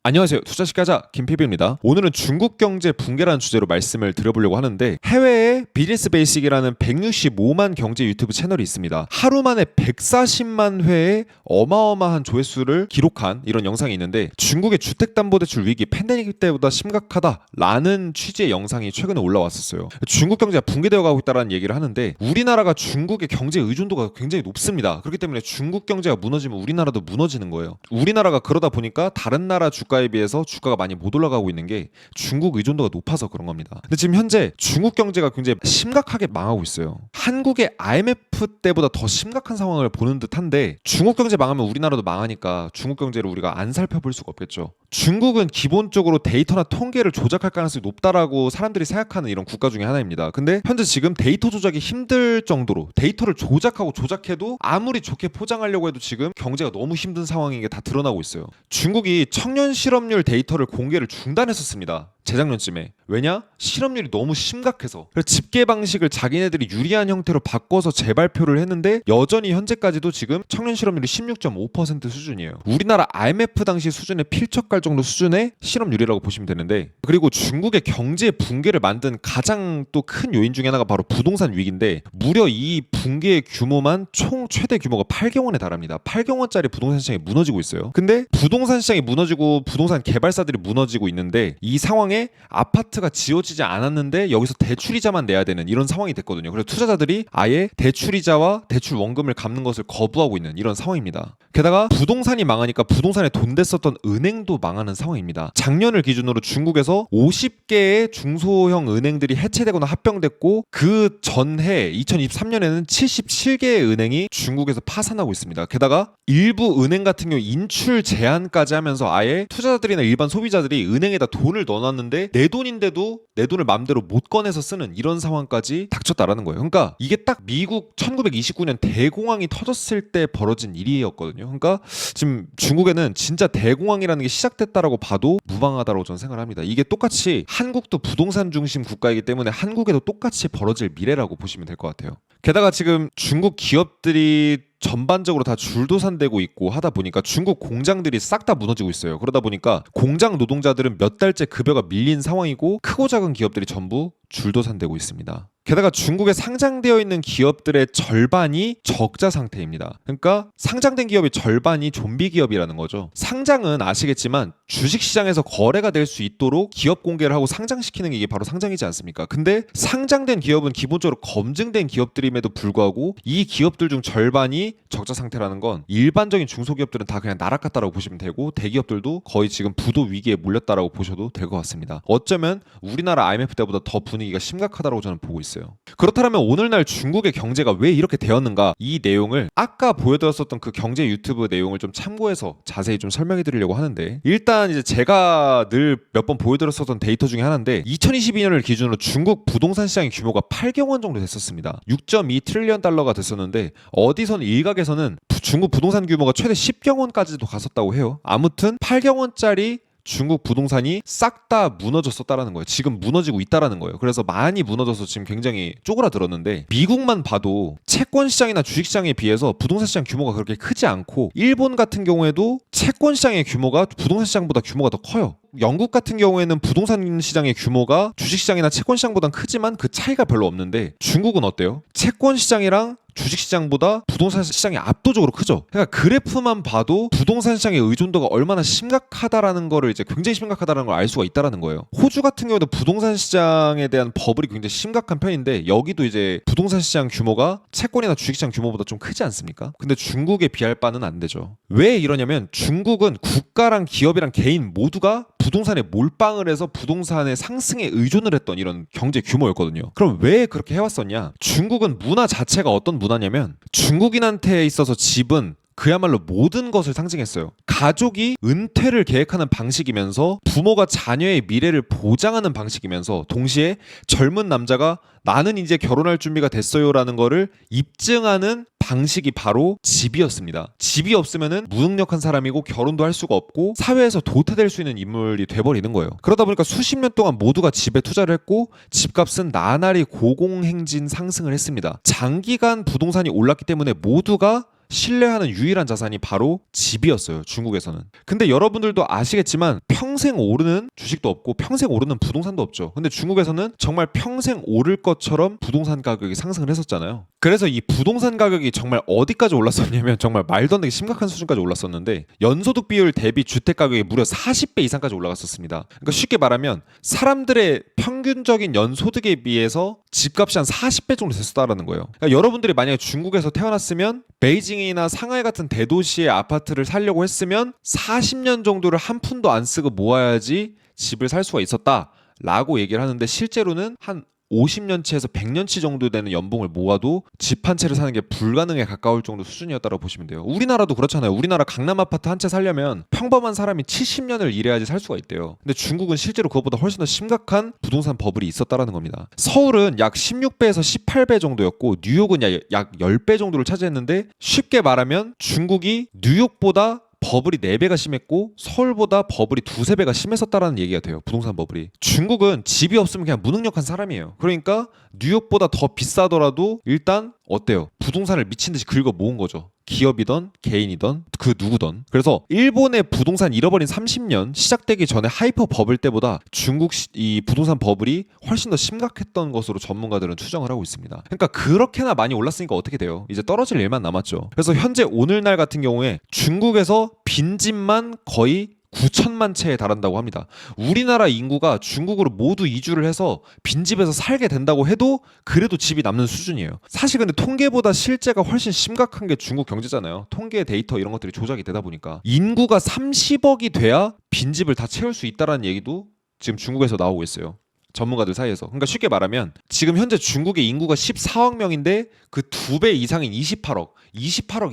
안녕하세요. 투자식가자 김PB입니다. 오늘은 중국 경제 붕괴라는 주제로 말씀을 드려보려고 하는데 해외에 비즈니스 베이식이라는 165만 경제 유튜브 채널이 있습니다. 하루 만에 140만 회의 어마어마한 조회수를 기록한 이런 영상이 있는데 중국의 주택담보대출 위기 팬데믹 때보다 심각하다라는 취지의 영상이 최근에 올라왔었어요. 중국 경제가 붕괴되어 가고 있다는 얘기를 하는데 우리나라가 중국의 경제 의존도가 굉장히 높습니다. 그렇기 때문에 중국 경제가 무너지면 우리나라도 무너지는 거예요. 우리나라가 그러다 보니까 다른 나라 주가에 비해서 주가가 많이 못 올라가고 있는 게 중국 의존도가 높아서 그런 겁니다. 근데 지금 현재 중국 경제가 굉장히 심각하게 망하고 있어요. 한국의 IMF 때보다 더 심각한 상황을 보는 듯한데 중국 경제 망하면 우리나라도 망하니까 중국 경제를 우리가 안 살펴볼 수가 없겠죠. 중국은 기본적으로 데이터나 통계를 조작할 가능성이 높다라고 사람들이 생각하는 이런 국가 중에 하나입니다. 근데 현재 지금 데이터 조작이 힘들 정도로 데이터를 조작해도 아무리 좋게 포장하려고 해도 지금 경제가 너무 힘든 상황인 게 다 드러나고 있어요. 중국이 청년 실업률 데이터를 공개를 중단했었습니다. 재작년쯤에. 왜냐? 실업률이 너무 심각해서. 그래서 집계 방식을 자기네들이 유리한 형태로 바꿔서 재발표를 했는데 여전히 현재까지도 지금 청년 실업률이 16.5% 수준이에요. 우리나라 IMF 당시 수준에 필적할 정도 수준의 실업률이라고 보시면 되는데, 그리고 중국의 경제 붕괴를 만든 가장 또 큰 요인 중에 하나가 바로 부동산 위기인데 무려 이 붕괴의 규모만 총 최대 규모가 8경 원에 달합니다. 8경 원짜리 부동산 시장이 무너지고 있어요. 근데 부동산 시장이 무너지고 부동산 개발사들이 무너지고 있는데 이 상황에 아파트가 지어지지 않았는데 여기서 대출이자만 내야 되는 이런 상황이 됐거든요. 그래서 투자자들이 아예 대출이자와 대출 원금을 갚는 것을 거부하고 있는 이런 상황입니다. 게다가 부동산이 망하니까 부동산에 돈 댔었던 은행도 망하는 상황입니다. 작년을 기준으로 중국에서 50개의 중소형 은행들이 해체되거나 합병됐고 그 전해 2023년에는 77개의 은행이 중국에서 파산하고 있습니다. 게다가 일부 은행 같은 경우 인출 제한까지 하면서 아예 투자자들이나 일반 소비자들이 은행에다 돈을 넣어놨는데 내 돈인데도 내 돈을 마음대로 못 꺼내서 쓰는 이런 상황까지 닥쳤다라는 거예요. 그러니까 이게 딱 미국 1929년 대공황이 터졌을 때 벌어진 일이었거든요. 그러니까 지금 중국에는 진짜 대공황이라는 게 시작됐다라고 봐도 무방하다고 저는 생각을 합니다. 이게 똑같이 한국도 부동산 중심 국가이기 때문에 한국에도 똑같이 벌어질 미래라고 보시면 될 것 같아요. 게다가 지금 중국 기업들이 전반적으로 다 줄도산되고 있고 하다 보니까 중국 공장들이 싹 다 무너지고 있어요. 그러다 보니까 공장 노동자들은 몇 달째 급여가 밀린 상황이고 크고 작은 기업들이 전부 줄도산되고 있습니다. 게다가 중국에 상장되어 있는 기업들의 절반이 적자 상태입니다. 그러니까 상장된 기업의 절반이 좀비 기업이라는 거죠. 상장은 아시겠지만 주식시장에서 거래가 될 수 있도록 기업 공개를 하고 상장시키는 게 이게 바로 상장이지 않습니까? 근데 상장된 기업은 기본적으로 검증된 기업들임에도 불구하고 이 기업들 중 절반이 적자 상태라는 건 일반적인 중소기업들은 다 그냥 나락갔다라고 보시면 되고 대기업들도 거의 지금 부도 위기에 몰렸다라고 보셔도 될 것 같습니다. 어쩌면 우리나라 IMF 때보다 더 분위기가 심각하다고 저는 보고 있어요. 그렇다면 오늘날 중국의 경제가 왜 이렇게 되었는가, 이 내용을 아까 보여드렸었던 그 경제 유튜브 내용을 좀 참고해서 자세히 좀 설명해 드리려고 하는데, 일단 이제 제가 늘 몇 번 보여드렸었던 데이터 중에 하나인데 2022년을 기준으로 중국 부동산 시장의 규모가 8경 원 정도 됐었습니다. 6.2 트릴리언 달러가 됐었는데 어디선 일각에서는 중국 부동산 규모가 최대 10경 원까지도 갔었다고 해요. 아무튼 8경 원짜리 중국 부동산이 싹 다 무너졌었다라는 거예요. 지금 무너지고 있다라는 거예요. 그래서 많이 무너져서 지금 굉장히 쪼그라들었는데 미국만 봐도 채권 시장이나 주식 시장에 비해서 부동산 시장 규모가 그렇게 크지 않고 일본 같은 경우에도 채권 시장의 규모가 부동산 시장보다 규모가 더 커요. 영국 같은 경우에는 부동산 시장의 규모가 주식 시장이나 채권 시장보다는 크지만 그 차이가 별로 없는데 중국은 어때요? 채권 시장이랑 주식시장보다 부동산 시장이 압도적으로 크죠. 그러니까 그래프만 봐도 부동산 시장의 의존도가 얼마나 심각하다라는 거를 이제 굉장히 심각하다라는 걸 알 수가 있다라는 거예요. 호주 같은 경우도 부동산 시장에 대한 버블이 굉장히 심각한 편인데 여기도 이제 부동산 시장 규모가 채권이나 주식시장 규모보다 좀 크지 않습니까? 근데 중국에 비할 바는 안 되죠. 왜 이러냐면 중국은 국가랑 기업이랑 개인 모두가 부동산에 몰빵을 해서 부동산의 상승에 의존을 했던 이런 경제 규모였거든요. 그럼 왜 그렇게 해왔었냐? 중국은 문화 자체가 어떤 문화냐면 중국인한테 있어서 집은 그야말로 모든 것을 상징했어요. 가족이 은퇴를 계획하는 방식이면서 부모가 자녀의 미래를 보장하는 방식이면서 동시에 젊은 남자가 나는 이제 결혼할 준비가 됐어요라는 거를 입증하는 방식이 바로 집이었습니다. 집이 없으면은 무능력한 사람이고 결혼도 할 수가 없고 사회에서 도태될 수 있는 인물이 돼버리는 거예요. 그러다 보니까 수십 년 동안 모두가 집에 투자를 했고 집값은 나날이 고공행진 상승을 했습니다. 장기간 부동산이 올랐기 때문에 모두가 신뢰하는 유일한 자산이 바로 집이었어요. 중국에서는. 근데 여러분들도 아시겠지만 평생 오르는 주식도 없고 평생 오르는 부동산도 없죠. 근데 중국에서는 정말 평생 오를 것처럼 부동산 가격이 상승을 했었잖아요. 그래서 이 부동산 가격이 정말 어디까지 올랐었냐면 정말 말도 안 되게 심각한 수준까지 올랐었는데 연소득 비율 대비 주택 가격이 무려 40배 이상까지 올라갔었습니다. 그러니까 쉽게 말하면 사람들의 평균적인 연소득에 비해서 집값이 한 40배 정도 됐었다라는 거예요. 그러니까 여러분들이 만약에 중국에서 태어났으면 베이징이나 상하이 같은 대도시의 아파트를 살려고 했으면 40년 정도를 한 푼도 안 쓰고 모아야지 집을 살 수가 있었다라고 얘기를 하는데 실제로는 한 50년치에서 100년치 정도 되는 연봉을 모아도 집 한 채를 사는 게 불가능에 가까울 정도 수준이었다고 보시면 돼요. 우리나라도 그렇잖아요. 우리나라 강남 아파트 한 채 살려면 평범한 사람이 70년을 일해야지 살 수가 있대요. 근데 중국은 실제로 그것보다 훨씬 더 심각한 부동산 버블이 있었다라는 겁니다. 서울은 약 16배에서 18배 정도였고 뉴욕은 약 10배 정도를 차지했는데 쉽게 말하면 중국이 뉴욕보다 버블이 4배가 심했고 서울보다 버블이 2~3배가 심했었다라는 얘기가 돼요. 부동산 버블이. 중국은 집이 없으면 그냥 무능력한 사람이에요. 그러니까 뉴욕보다 더 비싸더라도 일단 어때요? 부동산을 미친 듯이 긁어 모은 거죠. 기업이던 개인이던 그 누구던. 그래서 일본의 부동산 잃어버린 30년 시작되기 전에 하이퍼 버블 때보다 중국 이 부동산 버블이 훨씬 더 심각했던 것으로 전문가들은 추정을 하고 있습니다. 그러니까 그렇게나 많이 올랐으니까 어떻게 돼요? 이제 떨어질 일만 남았죠. 그래서 현재 오늘날 같은 경우에 중국에서 빈집만 거의 9천만 채에 달한다고 합니다. 우리나라 인구가 중국으로 모두 이주를 해서 빈집에서 살게 된다고 해도 그래도 집이 남는 수준이에요. 사실 근데 통계보다 실제가 훨씬 심각한 게 중국 경제잖아요. 통계 데이터 이런 것들이 조작이 되다 보니까 인구가 30억이 돼야 빈집을 다 채울 수 있다는 얘기도 지금 중국에서 나오고 있어요. 전문가들 사이에서. 그러니까 쉽게 말하면 지금 현재 중국의 인구가 14억 명인데 그 2배 이상인 28억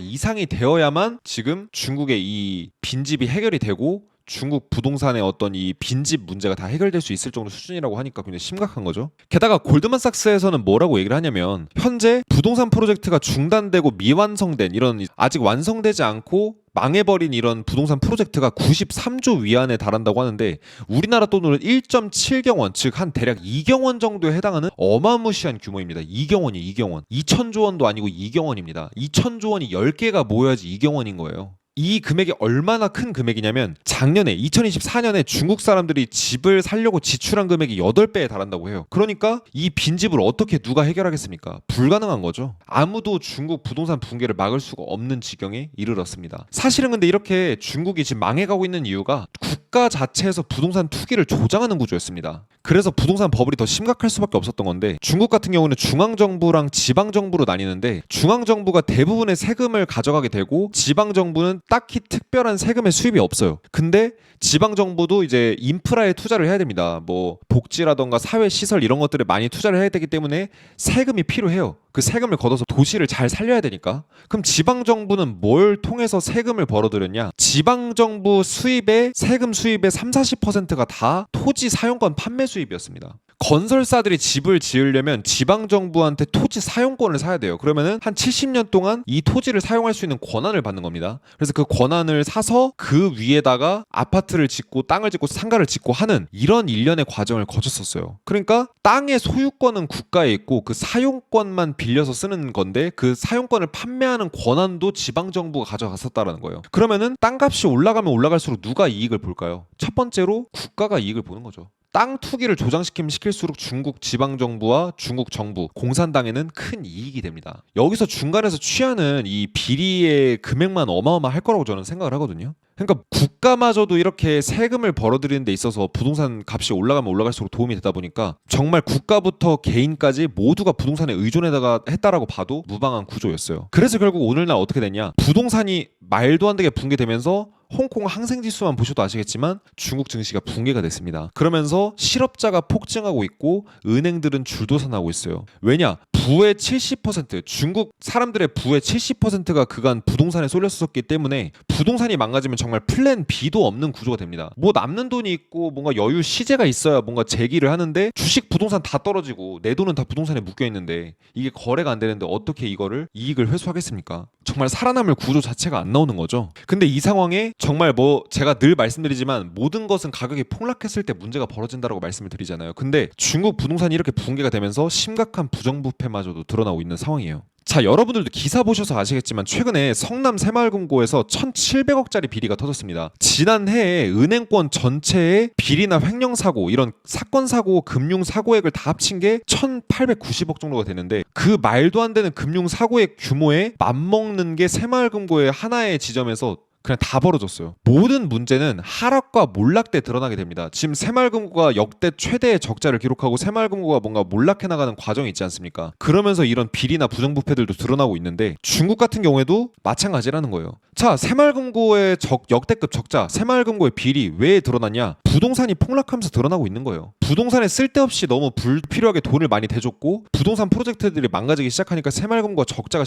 이상이 되어야만 지금 중국의 이 빈집이 해결이 되고 중국 부동산의 어떤 이 빈집 문제가 다 해결될 수 있을 정도 수준이라고 하니까 굉장히 심각한 거죠. 게다가 골드만삭스에서는 뭐라고 얘기를 하냐면 현재 부동산 프로젝트가 중단되고 미완성된 이런 아직 완성되지 않고 망해버린 이런 부동산 프로젝트가 93조 위안에 달한다고 하는데 우리나라 돈으로 1.7경원 즉 한 대략 2경원 정도에 해당하는 어마무시한 규모입니다. 2경원이 2천조 원도 아니고 2경원입니다. 2천조 원이 10개가 모여야지 2경원인 거예요. 이 금액이 얼마나 큰 금액이냐면 작년에 2024년에 중국 사람들이 집을 살려고 지출한 금액이 8배에 달한다고 해요. 그러니까 이 빈집을 어떻게 누가 해결하겠습니까? 불가능한 거죠. 아무도 중국 부동산 붕괴를 막을 수가 없는 지경에 이르렀습니다. 사실은 근데 이렇게 중국이 지금 망해가고 있는 이유가 국가 자체에서 부동산 투기를 조장하는 구조였습니다. 그래서 부동산 버블이 더 심각할 수밖에 없었던 건데 중국 같은 경우는 중앙정부랑 지방정부로 나뉘는데 중앙정부가 대부분의 세금을 가져가게 되고 지방정부는 딱히 특별한 세금의 수입이 없어요. 근데 지방정부도 이제 인프라에 투자를 해야 됩니다. 뭐 복지라던가 사회시설 이런 것들에 많이 투자를 해야 되기 때문에 세금이 필요해요. 그 세금을 걷어서 도시를 잘 살려야 되니까. 그럼 지방정부는 뭘 통해서 세금을 벌어들였냐? 지방정부 수입의 세금 수입의 30~40%가 다 토지 사용권 판매 수입이었습니다. 건설사들이 집을 지으려면 지방정부한테 토지 사용권을 사야 돼요. 그러면은 한 70년 동안 이 토지를 사용할 수 있는 권한을 받는 겁니다. 그래서 그 권한을 사서 그 위에다가 아파트를 짓고 땅을 짓고 상가를 짓고 하는 이런 일련의 과정을 거쳤었어요. 그러니까 땅의 소유권은 국가에 있고 그 사용권만 빌려서 쓰는 건데 그 사용권을 판매하는 권한도 지방정부가 가져갔었다라는 거예요. 그러면은 땅값이 올라가면 올라갈수록 누가 이익을 볼까요? 첫 번째로 국가가 이익을 보는 거죠. 땅 투기를 조장시키면 시킬수록 중국 지방정부와 중국 정부, 공산당에는 큰 이익이 됩니다. 여기서 중간에서 취하는 이 비리의 금액만 어마어마할 거라고 저는 생각을 하거든요. 그러니까 국가마저도 이렇게 세금을 벌어들이는 데 있어서 부동산 값이 올라가면 올라갈수록 도움이 되다 보니까 정말 국가부터 개인까지 모두가 부동산에 의존했다라고 봐도 무방한 구조였어요. 그래서 결국 오늘날 어떻게 됐냐? 부동산이 말도 안 되게 붕괴되면서 홍콩 항생지수만 보셔도 아시겠지만 중국 증시가 붕괴가 됐습니다. 그러면서 실업자가 폭증하고 있고 은행들은 줄도산하고 있어요. 왜냐? 부의 70%, 중국 사람들의 부의 70%가 그간 부동산에 쏠렸었기 때문에 부동산이 망가지면 정말 플랜 B도 없는 구조가 됩니다. 뭐 남는 돈이 있고 뭔가 여유 시재가 있어야 뭔가 재기를 하는데 주식 부동산 다 떨어지고 내 돈은 다 부동산에 묶여 있는데 이게 거래가 안 되는데 어떻게 이거를 이익을 회수하겠습니까? 정말 살아남을 구조 자체가 안 나오는 거죠. 근데 이 상황에 정말 뭐 제가 늘 말씀드리지만 모든 것은 가격이 폭락했을 때 문제가 벌어진다라고 말씀을 드리잖아요. 근데 중국 부동산이 이렇게 붕괴가 되면서 심각한 부정부패마저도 드러나고 있는 상황이에요. 자, 여러분들도 기사 보셔서 아시겠지만 최근에 성남 새마을금고에서 1,700억짜리 비리가 터졌습니다. 지난해에 은행권 전체의 비리나 횡령사고 이런 사건사고 금융사고액을 다 합친 게 1,890억 정도가 되는데 그 말도 안 되는 금융사고액 규모에 맞먹는 게 새마을금고의 하나의 지점에서 그냥 다 벌어졌어요. 모든 문제는 하락과 몰락 때 드러나게 됩니다. 지금 새마을금고가 역대 최대의 적자를 기록하고 새마을금고가 뭔가 몰락해 나가는 과정이 있지 않습니까? 그러면서 이런 비리나 부정부패들도 드러나고 있는데 중국 같은 경우에도 마찬가지라는 거예요. 자, 새마을금고의 역대급 적자, 새마을금고의 비리 왜 드러났냐? 부동산이 폭락하면서 드러나고 있는 거예요. 부동산에 쓸데없이 너무 불필요하게 돈을 많이 대줬고 부동산 프로젝트들이 망가지기 시작하니까 새마을금고가 적자가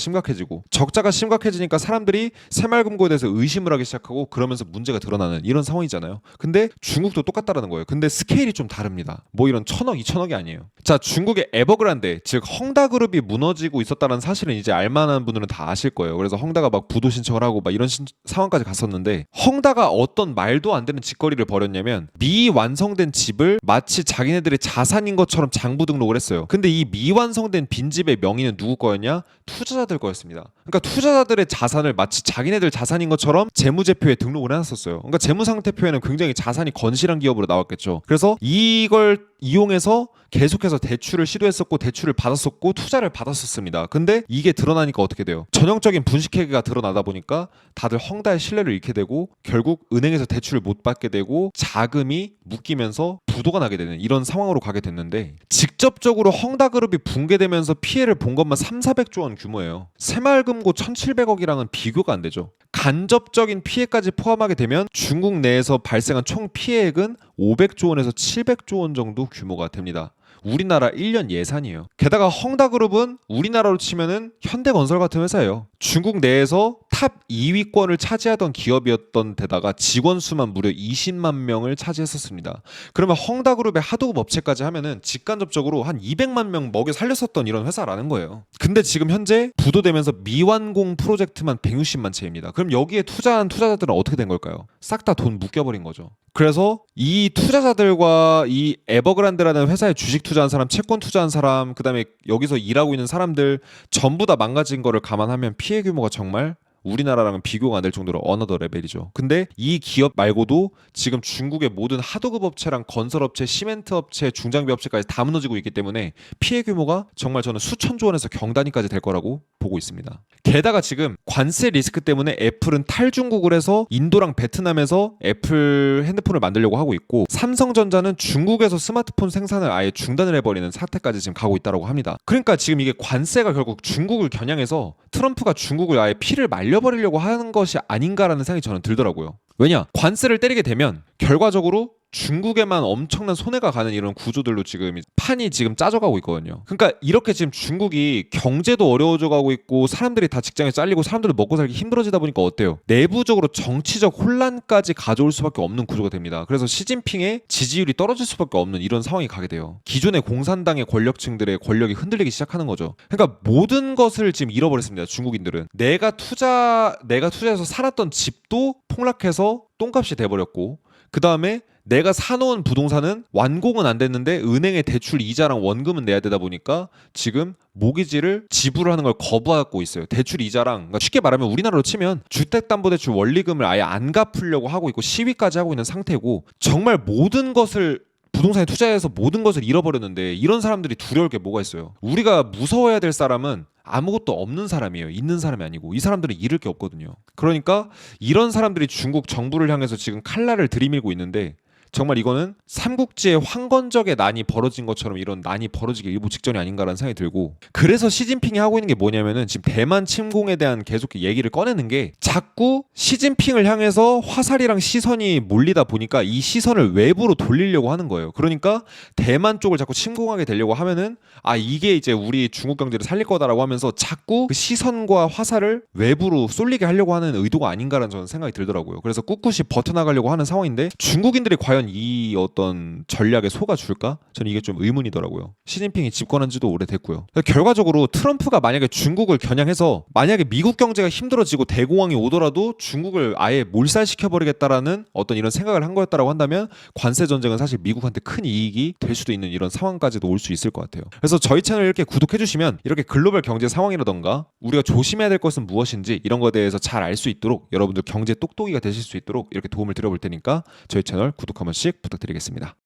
심각해지니까 사람들이 새마을금고에 대해서 의심을 하기 시작하고 그러면서 문제가 드러나는 이런 상황이잖아요. 근데 중국도 똑같다라는 거예요. 근데 스케일이 좀 다릅니다. 뭐 이런 1,000억, 2,000억이 아니에요. 자, 중국의 에버그란데 즉 헝다그룹이 무너지고 있었다는 사실은 이제 알만한 분들은 다 아실 거예요. 그래서 헝다가 막 부도 신청을 하고 막 이런 상황까지 갔었는데 헝다가 어떤 말도 안 되는 짓거리를 벌였냐면 미완성된 집을 마치 자기네들의 자산인 것처럼 장부 등록을 했어요. 근데 이 미완성된 빈집의 명의는 누구 거였냐? 투자자들 거였습니다. 그러니까 투자자들의 자산을 마치 자기네들 자산인 것처럼 재무제표에 등록을 해놨었어요. 그러니까 재무상태표에는 굉장히 자산이 건실한 기업으로 나왔겠죠. 그래서 이걸 이용해서 계속해서 대출을 시도했었고 대출을 받았었고 투자를 받았었습니다. 근데 이게 드러나니까 어떻게 돼요? 전형적인 분식회계가 드러나다 보니까 다들 헝다의 신뢰를 잃게 되고 결국 은행에서 대출을 못 받게 되고 자금이 묶이면서 부도가 나게 되는 이런 상황으로 가게 됐는데 직접적으로 헝다그룹이 붕괴되면서 피해를 본 것만 3,400조 원 규모예요. 새마을금고 1,700억이랑은 비교가 안 되죠. 간접적인 피해까지 포함하게 되면 중국 내에서 발생한 총 피해액은 500조 원에서 700조 원 정도 규모가 됩니다. 우리나라 1년 예산이에요. 게다가 헝다그룹은 우리나라로 치면은 현대건설 같은 회사예요. 중국 내에서 탑 2위권을 차지하던 기업이었던 데다가 직원 수만 무려 20만 명을 차지했었습니다. 그러면 헝다그룹의 하도급 업체까지 하면은 직간접적으로 한 200만 명 먹여 살렸었던 이런 회사라는 거예요. 근데 지금 현재 부도되면서 미완공 프로젝트만 160만 채입니다. 그럼 여기에 투자한 투자자들은 어떻게 된 걸까요? 싹 다 돈 묶여버린 거죠. 그래서 이 투자자들과 이 에버그란데라는 회사에 주식 투자한 사람, 채권 투자한 사람, 그 다음에 여기서 일하고 있는 사람들 전부 다 망가진 거를 감안하면 피해 규모가 정말 우리나라랑은 비교가 안 될 정도로 어너더 레벨이죠. 근데 이 기업 말고도 지금 중국의 모든 하도급 업체랑 건설업체, 시멘트 업체, 중장비 업체까지 다 무너지고 있기 때문에 피해 규모가 정말 저는 수천조 원에서 경단위까지 될 거라고 보고 있습니다. 게다가 지금 관세 리스크 때문에 애플은 탈중국을 해서 인도랑 베트남에서 애플 핸드폰을 만들려고 하고 있고 삼성전자는 중국에서 스마트폰 생산을 아예 중단을 해버리는 사태까지 지금 가고 있다고 합니다. 그러니까 지금 이게 관세가 결국 중국을 겨냥해서 트럼프가 중국을 아예 피를 말려버리려고 하는 것이 아닌가라는 생각이 저는 들더라고요. 왜냐? 관세를 때리게 되면 결과적으로 중국에만 엄청난 손해가 가는 이런 구조들로 지금 판이 지금 짜져가고 있거든요. 그러니까 이렇게 지금 중국이 경제도 어려워져 가고 있고 사람들이 다 직장에 잘리고 사람들도 먹고 살기 힘들어지다 보니까 어때요? 내부적으로 정치적 혼란까지 가져올 수밖에 없는 구조가 됩니다. 그래서 시진핑의 지지율이 떨어질 수밖에 없는 이런 상황이 가게 돼요. 기존의 공산당의 권력층들의 권력이 흔들리기 시작하는 거죠. 그러니까 모든 것을 지금 잃어버렸습니다. 중국인들은 내가 투자해서 살았던 집도 폭락해서 똥값이 돼버렸고 그 다음에 내가 사놓은 부동산은 완공은 안 됐는데 은행의 대출 이자랑 원금은 내야 되다 보니까 지금 모기지를 지불하는 걸 거부하고 있어요. 대출 이자랑 그러니까 쉽게 말하면 우리나라로 치면 주택담보대출 원리금을 아예 안 갚으려고 하고 있고 시위까지 하고 있는 상태고 정말 모든 것을 부동산에 투자해서 모든 것을 잃어버렸는데 이런 사람들이 두려울 게 뭐가 있어요. 우리가 무서워해야 될 사람은 아무것도 없는 사람이에요. 있는 사람이 아니고 이 사람들은 잃을 게 없거든요. 그러니까 이런 사람들이 중국 정부를 향해서 지금 칼날을 들이밀고 있는데 정말 이거는 삼국지의 황건적의 난이 벌어진 것처럼 이런 난이 벌어지기 일부 직전이 아닌가라는 생각이 들고 그래서 시진핑이 하고 있는 게 뭐냐면은 지금 대만 침공에 대한 계속 얘기를 꺼내는 게 자꾸 시진핑을 향해서 화살이랑 시선이 몰리다 보니까 이 시선을 외부로 돌리려고 하는 거예요. 그러니까 대만 쪽을 자꾸 침공하게 되려고 하면은 아 이게 이제 우리 중국 경제를 살릴 거다라고 하면서 자꾸 그 시선과 화살을 외부로 쏠리게 하려고 하는 의도가 아닌가라는 저는 생각이 들더라고요. 그래서 꿋꿋이 버텨나가려고 하는 상황인데 중국인들이 과연 과연 이 어떤 전략에 속아줄까? 저는 이게 좀 의문이더라고요. 시진핑이 집권한 지도 오래됐고요. 결과적으로 트럼프가 만약에 중국을 겨냥해서 만약에 미국 경제가 힘들어지고 대공황이 오더라도 중국을 아예 몰살시켜버리겠다라는 어떤 이런 생각을 한 거였다라고 한다면 관세 전쟁은 사실 미국한테 큰 이익이 될 수도 있는 이런 상황까지도 올 수 있을 것 같아요. 그래서 저희 채널 이렇게 구독해 주시면 이렇게 글로벌 경제 상황이라던가 우리가 조심해야 될 것은 무엇인지 이런 거에 대해서 잘 알 수 있도록 여러분들 경제 똑똑이가 되실 수 있도록 이렇게 도움을 드려볼 테니까 저희 채널 구독 한 번씩 부탁드리겠습니다.